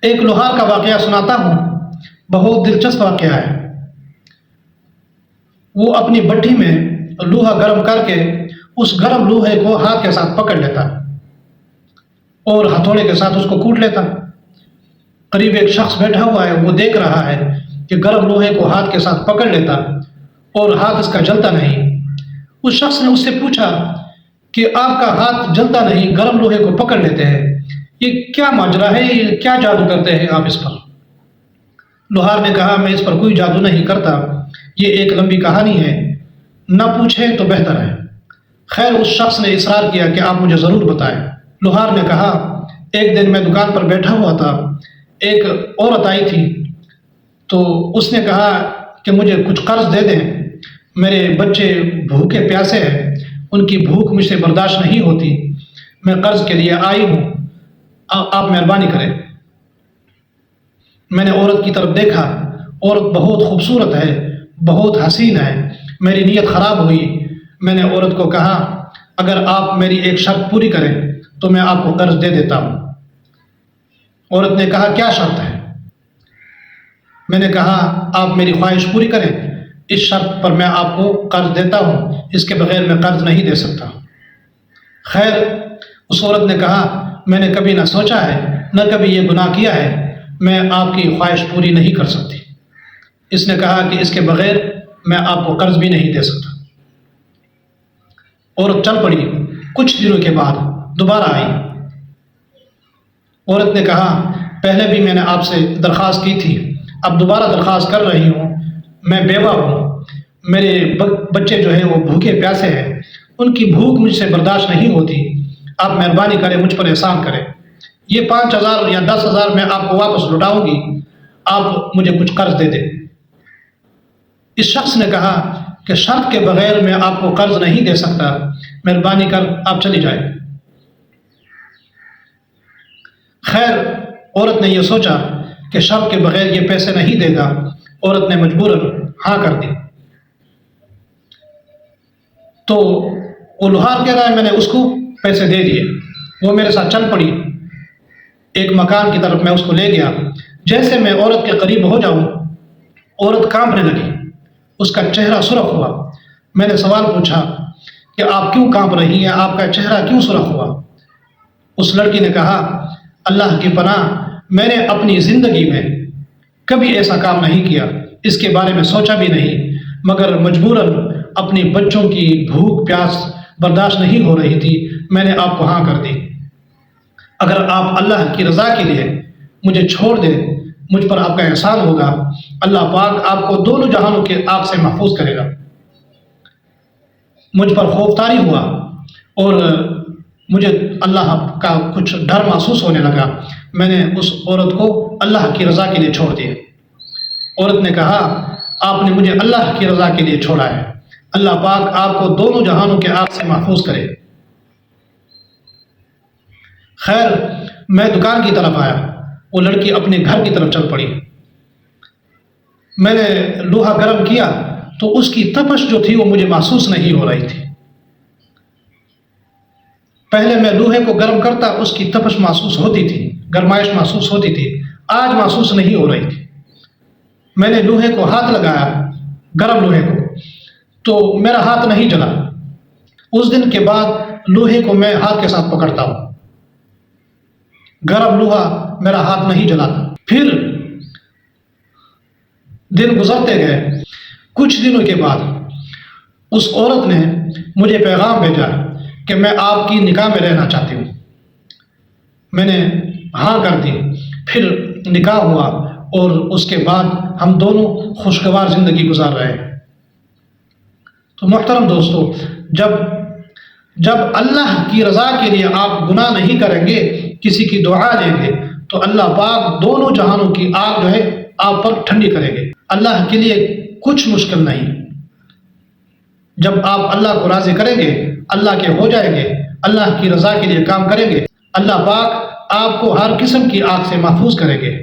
ایک لوہار کا واقعہ سناتا ہوں، بہت دلچسپ واقعہ ہے۔ وہ اپنی بٹھی میں لوہا گرم کر کے اس گرم لوہے کو ہاتھ کے ساتھ پکڑ لیتا اور ہتھوڑے کے ساتھ اس کو کوٹ لیتا۔ قریب ایک شخص بیٹھا ہوا ہے، وہ دیکھ رہا ہے کہ گرم لوہے کو ہاتھ کے ساتھ پکڑ لیتا اور ہاتھ اس کا جلتا نہیں۔ اس شخص نے اس سے پوچھا کہ آپ کا ہاتھ جلتا نہیں، گرم لوہے کو پکڑ لیتے ہیں، یہ کیا ماجرا ہے، یہ کیا جادو کرتے ہیں آپ اس پر؟ لوہار نے کہا، میں اس پر کوئی جادو نہیں کرتا، یہ ایک لمبی کہانی ہے، نہ پوچھیں تو بہتر ہے۔ خیر، اس شخص نے اصرار کیا کہ آپ مجھے ضرور بتائیں۔ لوہار نے کہا، ایک دن میں دکان پر بیٹھا ہوا تھا، ایک عورت آئی تھی تو اس نے کہا کہ مجھے کچھ قرض دے دیں، میرے بچے بھوکے پیاسے ہیں، ان کی بھوک مجھ سے برداشت نہیں ہوتی، میں قرض کے لیے آئی ہوں، آپ مہربانی کریں۔ میں نے عورت کی طرف دیکھا، عورت بہت خوبصورت ہے، بہت حسین ہے، میری نیت خراب ہوئی۔ میں نے عورت کو کہا، اگر آپ میری ایک شرط پوری کریں تو میں آپ کو قرض دے دیتا ہوں۔ عورت نے کہا، کیا شرط ہے؟ میں نے کہا، آپ میری خواہش پوری کریں، اس شرط پر میں آپ کو قرض دیتا ہوں، اس کے بغیر میں قرض نہیں دے سکتا۔ خیر، اس عورت نے کہا، میں نے کبھی نہ سوچا ہے، نہ کبھی یہ گناہ کیا ہے، میں آپ کی خواہش پوری نہیں کر سکتی۔ اس نے کہا کہ اس کے بغیر میں آپ کو قرض بھی نہیں دے سکتا۔ عورت چل پڑی۔ کچھ دنوں کے بعد دوبارہ آئی۔ عورت نے کہا، پہلے بھی میں نے آپ سے درخواست کی تھی، اب دوبارہ درخواست کر رہی ہوں، میں بیوہ ہوں، میرے بچے جو ہیں وہ بھوکے پیاسے ہیں، ان کی بھوک مجھ سے برداشت نہیں ہوتی، آپ مہربانی کریں، مجھ پر احسان کریں، یہ 5,000 یا 10,000 میں آپ کو واپس لوٹاؤں گی، آپ مجھے کچھ قرض دے دیں۔ اس شخص نے کہا کہ شرط کے بغیر میں آپ کو قرض نہیں دے سکتا، مہربانی کر آپ چلی جائیں۔ خیر، عورت نے یہ سوچا کہ شرط کے بغیر یہ پیسے نہیں دے گا، عورت نے مجبوراً ہاں کر دی۔ تو وہ لوہار کہہ رہا ہے، میں نے اس کو پیسے دے دیے، وہ میرے ساتھ چل پڑی، ایک مکان کی طرف میں اس کو لے گیا۔ جیسے میں عورت کے قریب ہو جاؤں، عورت کانپنے لگی، اس کا چہرہ سرخ ہوا۔ میں نے سوال پوچھا کہ آپ کیوں کانپ رہی ہیں، آپ کا چہرہ کیوں سرخ ہوا؟ اس لڑکی نے کہا، اللہ کی پناہ، میں نے اپنی زندگی میں کبھی ایسا کام نہیں کیا، اس کے بارے میں سوچا بھی نہیں، مگر مجبوراً اپنی بچوں کی بھوک پیاس برداشت نہیں ہو رہی تھی، میں نے آپ کو ہاں کر دی۔ اگر آپ اللہ کی رضا کے لیے مجھے چھوڑ دیں، مجھ پر آپ کا احسان ہوگا، اللہ پاک آپ کو دونوں جہانوں کے آگ سے محفوظ کرے گا۔ مجھ پر خوف طاری ہوا اور مجھے اللہ کا کچھ ڈر محسوس ہونے لگا۔ میں نے اس عورت کو اللہ کی رضا کے لیے چھوڑ دیا۔ عورت نے کہا، آپ نے مجھے اللہ کی رضا کے لیے چھوڑا ہے، اللہ پاک آپ کو دونوں جہانوں کے آگ سے محفوظ کرے۔ خیر، میں دکان کی طرف آیا، وہ لڑکی اپنے گھر کی طرف چل پڑی۔ میں نے لوہا گرم کیا تو اس کی تپش جو تھی وہ مجھے محسوس نہیں ہو رہی تھی۔ پہلے میں لوہے کو گرم کرتا، اس کی تپش محسوس ہوتی تھی، گرمائش محسوس ہوتی تھی، آج محسوس نہیں ہو رہی تھی۔ میں نے لوہے کو ہاتھ لگایا، گرم لوہے کو، تو میرا ہاتھ نہیں جلا۔ اس دن کے بعد لوہے کو میں ہاتھ کے ساتھ پکڑتا ہوں، گرم لوہا میرا ہاتھ نہیں جلاتا۔ پھر دن گزرتے گئے۔ کچھ دنوں کے بعد اس عورت نے مجھے پیغام بھیجا کہ میں آپ کی نکاح میں رہنا چاہتی ہوں۔ میں نے ہاں کر دی، پھر نکاح ہوا اور اس کے بعد ہم دونوں خوشگوار زندگی گزار رہے ہیں۔ تو محترم دوستو، جب اللہ کی رضا کے لیے آپ گناہ نہیں کریں گے، کسی کی دعا لیں گے، تو اللہ پاک دونوں جہانوں کی آگ جو ہے آپ پر ٹھنڈی کریں گے۔ اللہ کے لیے کچھ مشکل نہیں۔ جب آپ اللہ کو راضی کریں گے، اللہ کے ہو جائیں گے، اللہ کی رضا کے لیے کام کریں گے، اللہ پاک آپ کو ہر قسم کی آگ سے محفوظ کریں گے۔